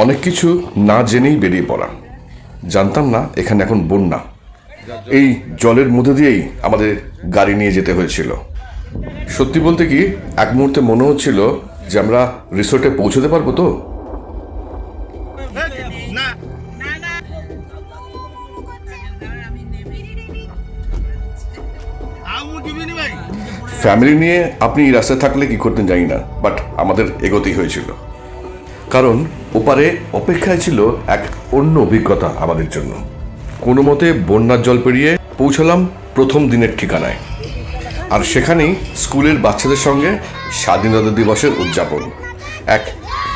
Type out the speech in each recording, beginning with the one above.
অনেক কিছু না জেনেই বেরিয়ে পড়া। জানতাম না এখানে এখন বন্যা। এই জলের মধ্যে দিয়েই আমাদের গাড়ি নিয়ে যেতে হয়েছিল। সত্যি বলতে কি, এক মুহূর্তে মনে হচ্ছিল যে আমরা রিসোর্টে পৌঁছতে পারবো তো। ফ্যামিলি নিয়ে আপনি এই রাস্তায় থাকলে কি করতেন জানি না, বাট আমাদের এগোতেই হয়েছিল, কারণ ওপারে অপেক্ষায় ছিল এক অন্য অভিজ্ঞতা আমাদের জন্য। কোনো মতে বন্যার জল পেরিয়ে পৌঁছলাম প্রথম দিনের ঠিকানায়, আর সেখানেই স্কুলের বাচ্চাদের সঙ্গে স্বাধীনতা দিবসের উদযাপন। এক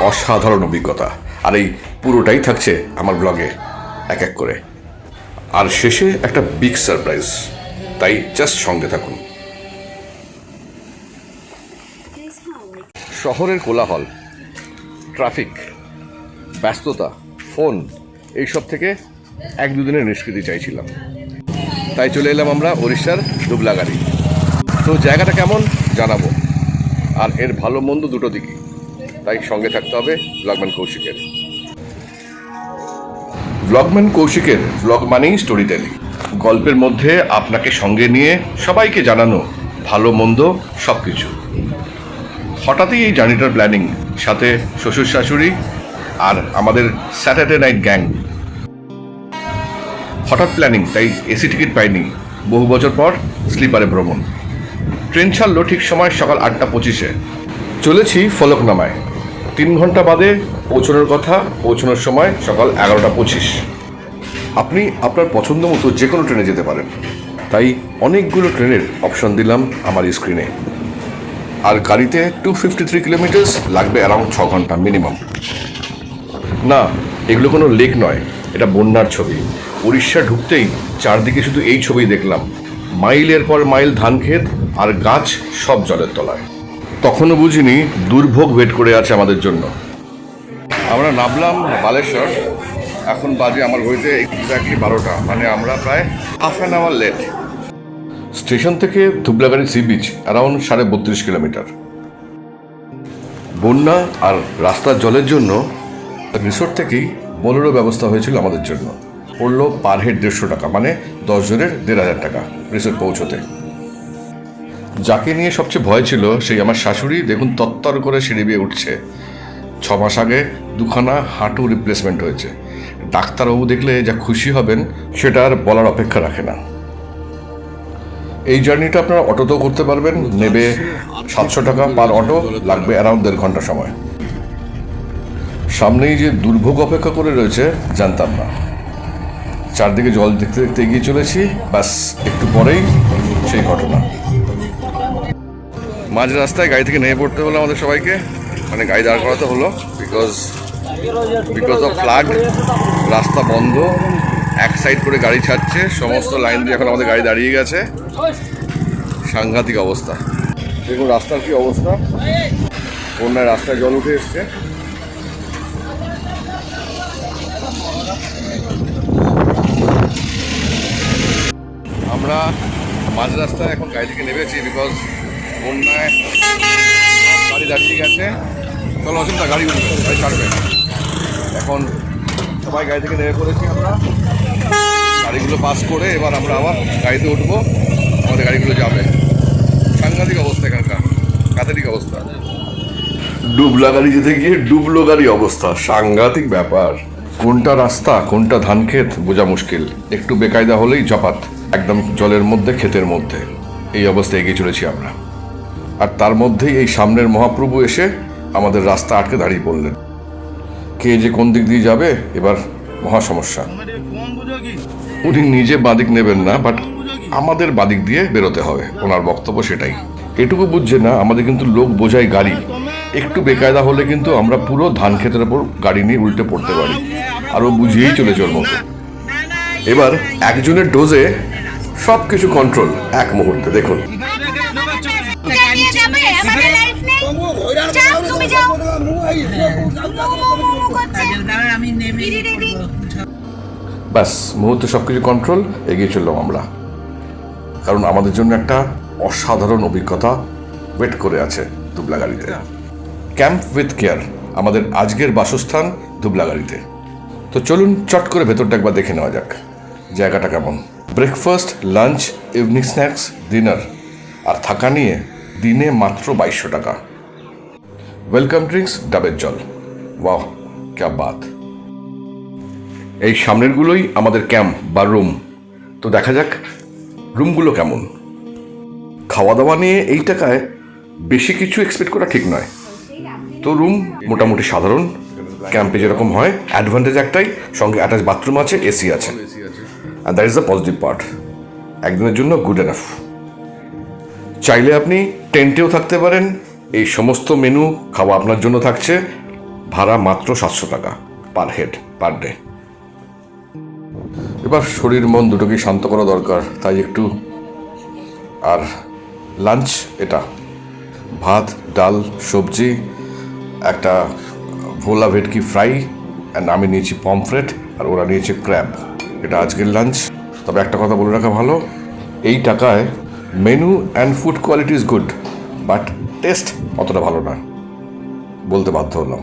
অসাধারণ অভিজ্ঞতা, আর এই পুরোটাই থাকছে আমার ব্লগে এক এক করে। আর শেষে একটা বিগ সারপ্রাইজ, তাই জাস্ট সঙ্গে থাকুন। শহরের কোলাহল, ট্রাফিক, ব্যস্ততা, ফোন, এইসব থেকে এক দুদিনের নিষ্কৃতি চাইছিলাম, তাই চলে এলাম আমরা ওড়িশার দুবলাগাড়ি। তো জায়গাটা কেমন জানাবো, আর এর ভালো মন্দ দুটো দিকই, তাই সঙ্গে থাকতে হবে ব্লগম্যান কৌশিকের। ব্লগম্যান কৌশিকের ব্লগ মানেই স্টোরি টেলিং। গল্পের মধ্যে আপনাকে সঙ্গে নিয়ে সবাইকে জানানো ভালো মন্দ সব কিছু। হঠাৎই এই জার্নিটার প্ল্যানিং, সাথে শ্বশুর শাশুড়ি আর আমাদের স্যাটারডে নাইট গ্যাং। হঠাৎ প্ল্যানিং, তাই এসি টিকিট পাইনি। বহু বছর পর স্লিপারে ভ্রমণ। ট্রেন ছাড়লো ঠিক সময় সকাল 8:25-এ। চলেছি ফলকনামায়। 3 ঘন্টা বাদে পৌঁছানোর কথা, পৌঁছানোর সময় সকাল 11:25। আপনি আপনার পছন্দ মতো যে কোনো ট্রেনে যেতে পারেন, তাই অনেকগুলো ট্রেনের অপশন দিলাম আমার স্ক্রিনে। আর গাড়িতে 253 কিলোমিটার লাগবে, অ্যারাউন্ড 6 ঘন্টা মিনিমাম। না, এগুলো কোনো লেক নয়, এটা বন্যার ছবি। উড়িষ্যা ঢুকতেই চারদিকে শুধু এই ছবি দেখলাম, মাইলের পর মাইল ধান ক্ষেত আর গাছ, সব জলের তলায়। তখনও বুঝিনি দুর্ভোগ ওয়েট করে আছে আমাদের জন্য। আমরা নামলাম বালেশ্বর, এখন বাজে আমার ঘড়িতে এক্স্যাক্টলি 12টা, মানে আমরা প্রায় half an hour late. Station থেকে Dhublagari sea beach around 32.5 kilometre. বন্যা আর রাস্তার জলের জন্য রিসোর্ট থেকেই বোলেরো ব্যবস্থা হয়েছিল আমাদের জন্য। পড়লো পার হেড 150 টাকা, মানে 10 জনের 1,500 টাকা রিসোর্ট পৌঁছতে। যাকে নিয়ে সবচেয়ে ভয় ছিল সেই আমার শাশুড়ি। দেখুন তত্তর করে সিঁড়ি বেয়ে উঠছে। 6 মাস আগে 2খানা হাঁটু রিপ্লেসমেন্ট হয়েছে। ডাক্তারবাবু দেখলে যা খুশি হবেন সেটা আর বলার অপেক্ষা রাখে না। এই জার্নিটা আপনারা অটোতেও করতে পারবেন, নেবে 700 টাকা পার অটো, লাগবে অ্যারাউন্ড 1.5 ঘন্টা সময়। সামনেই যে দুর্ভোগ অপেক্ষা করে রয়েছে জানতাম না। চারদিকে জল দেখতে দেখতে এগিয়ে চলেছি, ব্যাস একটু পরেই সেই ঘটনা। মাঝ রাস্তায় গাড়ি থেকে নেমে পড়তে হলো আমাদের সবাইকে, মানে গাড়ি দাঁড় করাতে হলো, বিকজ অফ ফ্লাড। রাস্তা বন্ধ, এক সাইড করে গাড়ি ছাড়ছে, সমস্ত লাইন দিয়ে এখন আমাদের গাড়ি দাঁড়িয়ে গেছে। সাংঘাতিক অবস্থা। দেখুন রাস্তার কি অবস্থা, বন্যায় রাস্তায় জল উঠে এসছে। আমরা মাঝ রাস্তায় এখন গাড়ি থেকে নেমেছি, বিকজ বন্যায় গাড়ি দাঁড়িয়ে গেছে। চলো অসুবিধা, গাড়ি ছাড়বে। এখন সবাই গাড়ি থেকে নেমে পড়েছি আমরা। গাড়িগুলো পাস করে এবার আমরা আবার গাড়িতে উঠবো, আমাদের গাড়িগুলো যাবে। সাংঘাতিক অবস্থা এখানকার, কাতারিক অবস্থা। ডুবলা গাড়ি যেতে গিয়ে ডুবলো গাড়ি অবস্থা, সাংঘাতিক ব্যাপার। কোনটা রাস্তা কোনটা ধান ক্ষেত বোঝা মুশকিল। একটু বেকায়দা হলেই জপাত, একদম জলের মধ্যে, ক্ষেতের মধ্যে। এই অবস্থায় এগিয়ে চলেছি আমরা। আর তার মধ্যেই এই সামনের মহাপ্রভু এসে আমাদের রাস্তা আটকে দাঁড়িয়ে পড়লেন। কে যে কোন দিক দিয়ে যাবে এবার মহা সমস্যা। উনি নিজে বাদিক নেবেন না, বাট আমাদের বাদিক দিয়ে বেরোতে হবে, ওনার বক্তব্য সেটাই। এটুকু বুঝছে না আমাদের কিন্তু লোক বোঝাই গাড়ি। একটু বেকায়দা হলে কিন্তু আমরা পুরো ধান ক্ষেতের ওপর গাড়ি নিয়ে উল্টে পড়তে পারি, আরও বুঝিয়েই চলেছে ওর মতো। এবার একজনের ডোজে সব কিছু কন্ট্রোল এক মুহূর্তে। দেখুন ব্যাস মুহূর্তে সব কিছু কন্ট্রোল, এগিয়ে চললাম আমরা। কারণ আমাদের জন্য একটা অসাধারণ অভিজ্ঞতা ওয়েট করে আছে দুবলাগাড়িতে। ক্যাম্প উইথ কেয়ার আমাদের আজকের বাসস্থান ধুবলাগাড়িতে। তো চলুন চট করে ভেতরটা একবার দেখে নেওয়া যাক জায়গাটা কেমন। Breakfast, lunch, evening snacks, dinner আর থাকা নিয়ে দিনে মাত্র 2200 টাকা। ওয়েলকাম ড্রিঙ্কস, ডাবের জল। ওয়াও, ক্যা বাত। এই সামনেরগুলোই আমাদের ক্যাম্প বা রুম। তো দেখা যাক রুমগুলো কেমন। খাওয়া দাওয়া নিয়ে এই টাকায় বেশি কিছু এক্সপেক্ট করা ঠিক নয়। তো রুম মোটামুটি সাধারণ, ক্যাম্পে যেরকম হয়। অ্যাডভান্টেজ একটাই, সঙ্গে অ্যাটাচ বাথরুম আছে, এসি আছে, and that is the positive part. একদিনের জন্য গুড এনাফ। চাইলে আপনি টেন্টেও থাকতে পারেন। এই সমস্ত মেনু খাওয়া আপনার জন্য থাকছে। ভাড়া মাত্র 700 টাকা পার হেড পার ডে। এবার শরীর মন দুটোকেই শান্ত করা দরকার, তাই একটু। আর লাঞ্চ এটা ভাত, ডাল, সবজি, একটা ভোলা ভেটকি ফ্রাই, অ্যান্ড আমি নিয়েছি পমফ্রেট আর ওরা নিয়েছে ক্র্যাব। এটা আজকের লাঞ্চ। তবে একটা কথা বলে রাখা ভালো, এই টাকায় menu and food quality is good, but test অতটা ভালো না, বলতে বাধ্য হলাম।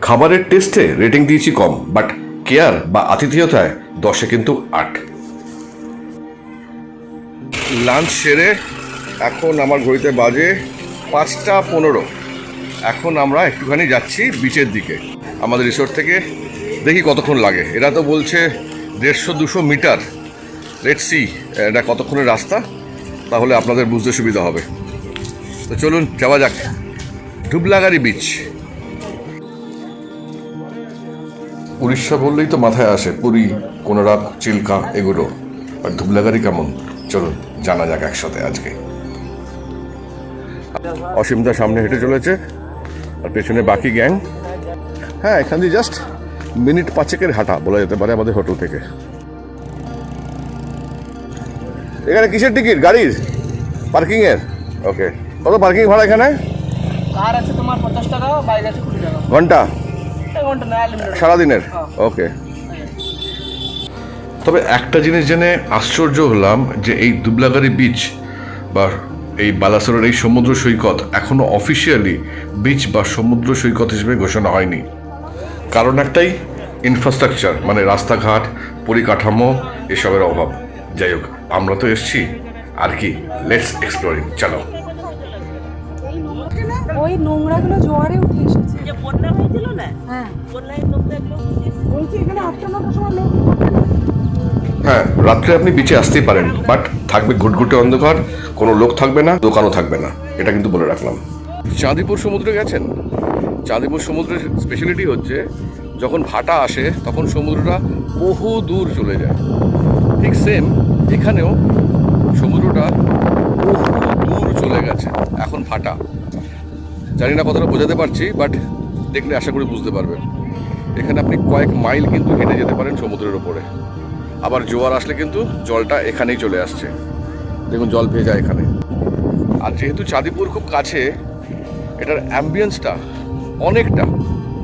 খাবারের টেস্টে রেটিং দিয়েছি কম, বাট কেয়ার বা আতিথেয়তায় 10-এ কিন্তু 8। লাঞ্চ সেরে এখন আমার ঘড়িতে বাজে 5:15। এখন আমরা একটুখানি যাচ্ছি বিচের দিকে আমাদের রিসোর্ট থেকে। দেখি কতক্ষণ লাগে। এরা তো বলছে 150-200 মিটার। লেটস সি এটা কতক্ষণের রাস্তা, তাহলে আপনাদের বুঝতে সুবিধা হবে। তো চলুন যাওয়া যাক ধুবলাগাড়ি বিচ। উড়িষ্যা বললেই তো মাথায় আসে পুরী, কোনারক, চিল্কা এগুলো। আর ধুবলাগাড়ি কেমন চলুন জানা যাক একসাথে আজকে। অসীমদা সামনে হেঁটে চলেছে আর পেছনে বাকি গ্যাং। হ্যাঁ, এখান দিয়ে জাস্ট মিনিট 5-এর হাঁটা বলা যেতে পারে আমাদের হোটেল থেকে। এখানে কিসের টিকিট? গাড়ির পার্কিংয়ের? ওকে, কত পার্কিং ভাড়া এখানে? কার আছে তোমার 50 টাকা, বাইক আছে 20 টাকা। ঘন্টা? ঘন্টা না, আনলিমিটেড সারাদিনের? ওকে। তবে একটা জিনিস জেনে আশ্চর্য হলাম যে এই ধুবলাগাড়ি বিচ বা এই বালাসোরের এই সমুদ্র সৈকত এখনো অফিসিয়ালি বিচ বা সমুদ্র সৈকত হিসেবে ঘোষণা হয়নি। কারণ একটাই, ইনফ্রাস্ট্রাকচার, মানে রাস্তাঘাট, পরিকাঠামো এসবের অভাব। যাই হোক, আমরা তো এসছি আর কি, লেটস এক্সপ্লোরিং। চলো। ওই নোংরাগুলো জোয়ারে উঠে এসেছে। যে বন্যা হয়েছিল না, হ্যাঁ, বন্যায় নোংরাগুলো উঠে এসেছে। বলছি এখানে 8-9টার সময় লোক। হ্যাঁ, রাত্রে আপনি বিচে আসতেই পারেন, বাট থাকবে ঘুটঘুটে অন্ধকার, কোনো লোক থাকবে না, দোকানও থাকবে না, এটা কিন্তু বলে রাখলাম। চাঁদিপুর সমুদ্রে গেছেন? চাঁদিপুর সমুদ্রের স্পেশালিটি হচ্ছে যখন ভাটা আসে তখন সমুদ্রটা বহু দূর চলে যায়। ঠিক সেম এখানেও সমুদ্রটা বহু দূর চলে গেছে এখন ভাটা। জানি না কতটা বোঝাতে পারছি, বাট দেখলে আশা করি বুঝতে পারবেন। এখানে আপনি কয়েক মাইল কিন্তু হেঁটে যেতে পারেন সমুদ্রের ওপরে। আবার জোয়ার আসলে কিন্তু জলটা এখানেই চলে আসছে, দেখুন জল ভেজা এখানে। আর যেহেতু চাঁদিপুর খুব কাছে, এটার অ্যাম্বিয়েন্সটা অনেকটা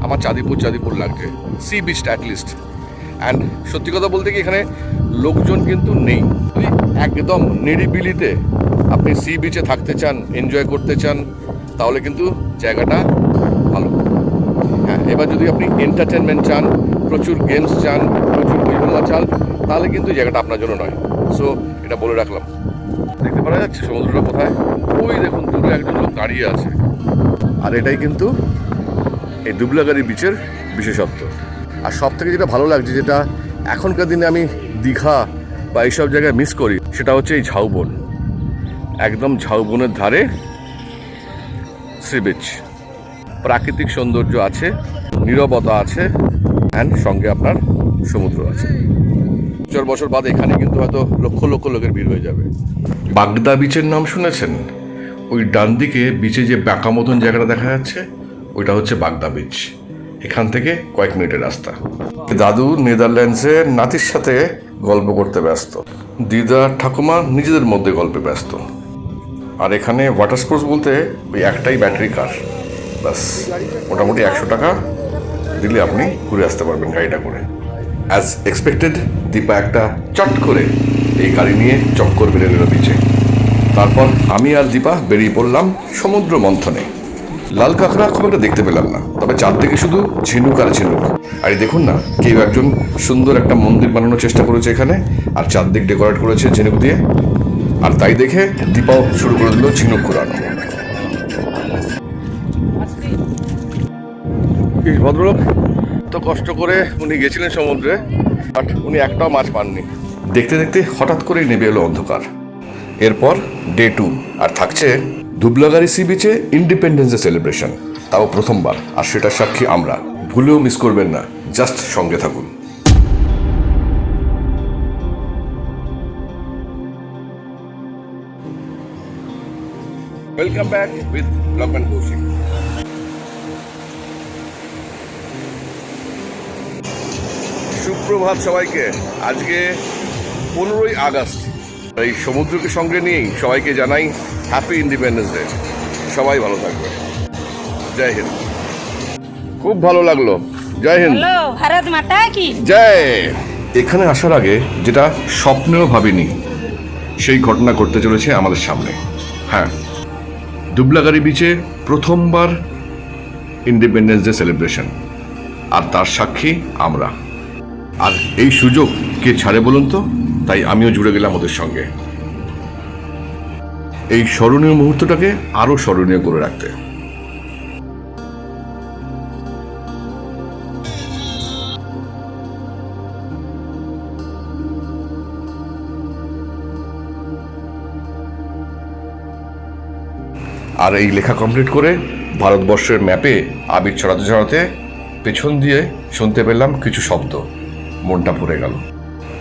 আমার চাঁদিপুর লাগছে, সি বিচটা অ্যাটলিস্ট। অ্যান্ড সত্যি কথা বলতে কি, এখানে লোকজন কিন্তু নেই। একদম নিরিবিলিতে আপনি সি বিচে থাকতে চান, এনজয় করতে চান, তাহলে কিন্তু জায়গাটা ভালো। হ্যাঁ, এবার যদি আপনি এন্টারটেনমেন্ট চান, প্রচুর গেমস চান, প্রচুর বইমেলা চান, তাহলে কিন্তু জায়গাটা আপনার জন্য নয়। সো এটা বলে রাখলাম। দেখতে পারা যাচ্ছে সমুদ্রটা কোথায়? ওই দেখুন দূরে একজন লোক দাঁড়িয়ে আছে। আর এটাই কিন্তু এই ধুবলাগাড়ি বিচের বিশেষত্ব। আর সব থেকে যেটা ভালো লাগছে, যেটা এখনকার দিনে আমি দীঘা বা এইসব জায়গায় মিস করি, সেটা হচ্ছে এই ঝাউবন। একদম ঝাউবনের ধারে সি বিচ, প্রাকৃতিক সৌন্দর্য আছে, নীরবতা আছে, অ্যান্ড সঙ্গে আপনার সমুদ্র আছে। 4 বছর বাদে এখানে কিন্তু হয়তো লক্ষ লক্ষ লোকের ভিড় হয়ে যাবে। বাগদা বিচের নাম শুনেছেন? ওই ডান দিকে বিচে যে বাঁকা মতন জায়গাটা দেখা যাচ্ছে, ওইটা হচ্ছে বাগদা বিচ। এখান থেকে কয়েক মিনিটের রাস্তা। দাদু নেদারল্যান্ডসে নাতির সাথে গল্প করতে ব্যস্ত, দিদা ঠাকুমা নিজেদের মধ্যে গল্পে ব্যস্ত। আর এখানে ওয়াটার স্পোর্টস বলতে ওই একটাই ব্যাটারি কার, বাস মোটামুটি 100 টাকা দিলে আপনি ঘুরে আসতে পারবেন গাড়িটা করে। অ্যাজ এক্সপেক্টেড, দীপা একটা চট করে এই গাড়ি নিয়ে চক্কর বেড়ে গেল বিচে। তারপর আমি আর দীপা বেরিয়ে পড়লাম সমুদ্র মন্থনে। লাল কাঁকড়া খুব একটা দেখতে পেলাম না, তবে চারদিকে শুধু ঝিনুক আর ঝিনুক। আর এই দেখুন না, কেউ একজন সুন্দর একটা মন্দির বানানোর চেষ্টা করেছে এখানে, আর চারদিক ডেকোরেট করেছে ঝিনুক দিয়ে। আর তাই দেখে দীপাও শুরু করে দিল ঝিনুক ঘোরানো। এই ভদ্রলোক তো কষ্ট করে উনি গেছিলেন সমুদ্রে, বাট উনি একটাও মাছ পাননি। দেখতে দেখতে হঠাৎ করেই নেমে এলো অন্ধকার। এরপর ডে 2, আর থাকছে ধুবলাগাড়ি সি বিচে ইন্ডিপেন্ডেন্স ডে সেলিব্রেশন, তাও প্রথমবার, আর সেটার সাক্ষী আমরা। ভুলেও মিস করবেন না, জাস্ট সঙ্গে থাকুন। Welcome back with Blogman Kaushik. সুপ্রভাত সবাইকে। আজকে 15ই আগস্ট। এই সমুদ্রকে সঙ্গে নিয়েই সবাইকে জানাই হ্যাপি ইন্ডিপেন্ডেন্স ডে। সবাই ভালো থাকবে। জয় হিন্দ। খুব ভালো লাগলো। জয় হিন্দ। হ্যালো, ভারত মাতা কি জয়। এখানে আসার আগে যেটা স্বপ্নেও ভাবিনি, সেই ঘটনা ঘটতে চলেছে আমাদের সামনে। হ্যাঁ, ধুবলাগাড়ি বিচে প্রথমবার ইন্ডিপেন্ডেন্স ডে সেলিব্রেশন, আর তার সাক্ষী আমরা। আর এই সুযোগ কে ছাড়ে বলুন তো? তাই আমিও জুড়ে গেলাম ওদের সঙ্গে, এই স্মরণীয় মুহূর্তটাকে আরো স্মরণীয় করে রাখতে। আর এই লেখা কমপ্লিট করে ভারতবর্ষের ম্যাপে আবির ছড়াতে ছড়াতে পেছন দিয়ে শুনতে পেলাম কিছু শব্দ, মনটা ভরে গেল।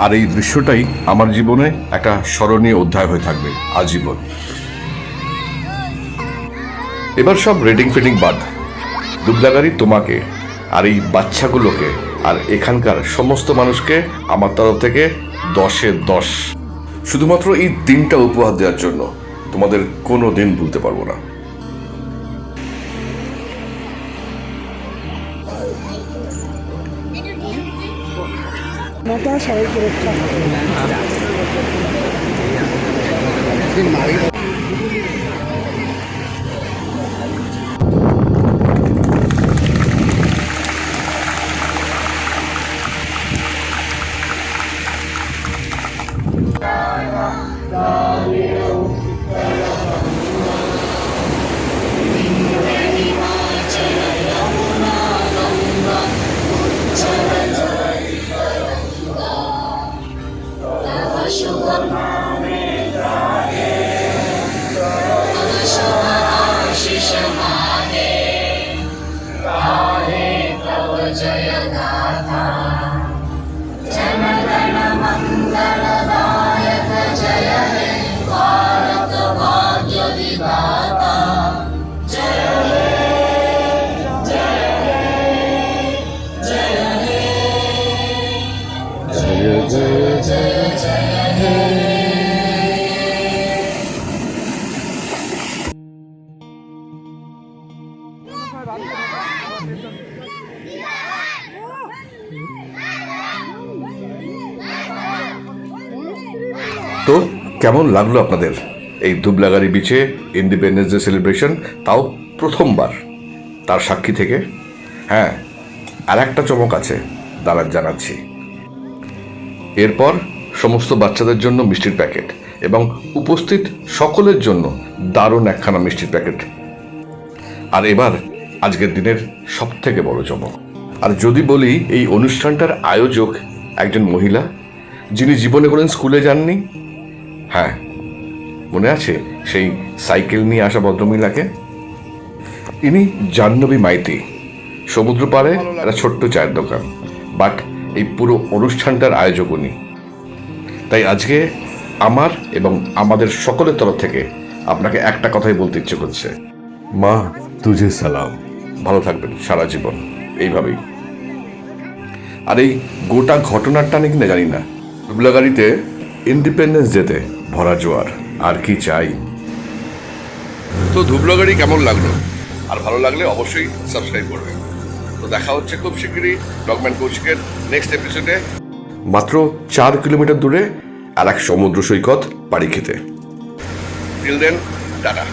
আর এই দৃশ্যটাই আমার জীবনে একটা স্মরণীয় অধ্যায় হয়ে থাকবে আজীবন। এবার সব রেটিং ফিটিং বাদ। ধুবলাগাড়ি তোমাকে আর এই বাচ্চাগুলোকে আর এখানকার সমস্ত মানুষকে আমার তরফ থেকে 10-এ 10। শুধুমাত্র এই দিনটা উপহার দেওয়ার জন্য তোমাদের কোনো দিন ভুলতে পারবো না। মাতা সবাইকে রক্ষা করো। তো কেমন লাগলো আপনাদের এই ধুবলাগাড়ি বিচে ইন্ডিপেন্ডেন্স ডে সেলিব্রেশন, তাও প্রথমবার, তার সাক্ষী থেকে? হ্যাঁ, আর একটা চমক আছে, দাঁড়ান জানাচ্ছি। এরপর সমস্ত বাচ্চাদের জন্য মিষ্টির প্যাকেট এবং উপস্থিত সকলের জন্য দারুণ একখানা মিষ্টির প্যাকেট। আর এবার আজকের দিনের সব থেকে বড় চমক। আর যদি বলি এই অনুষ্ঠানটার আয়োজক একজন মহিলা, যিনি জীবনে কোনোদিন স্কুলে যাননি। হ্যাঁ, মনে আছে সেই সাইকেল নিয়ে আসা ভদ্রমহিলাকে? ইনি জাহ্নবী মাইতি। সমুদ্র পাড়ে একটা ছোট্ট চায়ের দোকান, বাট এই পুরো অনুষ্ঠানটার আয়োজক উনি। তাই আজকে আমার এবং আমাদের সকলের তরফ থেকে আপনাকে একটা কথাই বলতে ইচ্ছে করছে, মা তুঝে সালাম। ভালো থাকবেন সারা জীবন এইভাবেই। আর এই গোটা ঘটনাটা নাকি না জানি না, ধুবলাগাড়িতে ইন্ডিপেন্ডেন্স ডেতে ভরা জোয়ার, আর কি চাই। তো ধুবলাগাড়ি কেমন লাগলো? আর ভালো লাগলে অবশ্যই সাবস্ক্রাইব করবেন। তো দেখা হচ্ছে খুব শীঘ্রই ব্লগম্যান কৌশিকের নেক্সট এপিসোডে, মাত্র 4 কিলোমিটার দূরে আর এক সমুদ্র সৈকত পাড়ি খেতে। Till then, tata.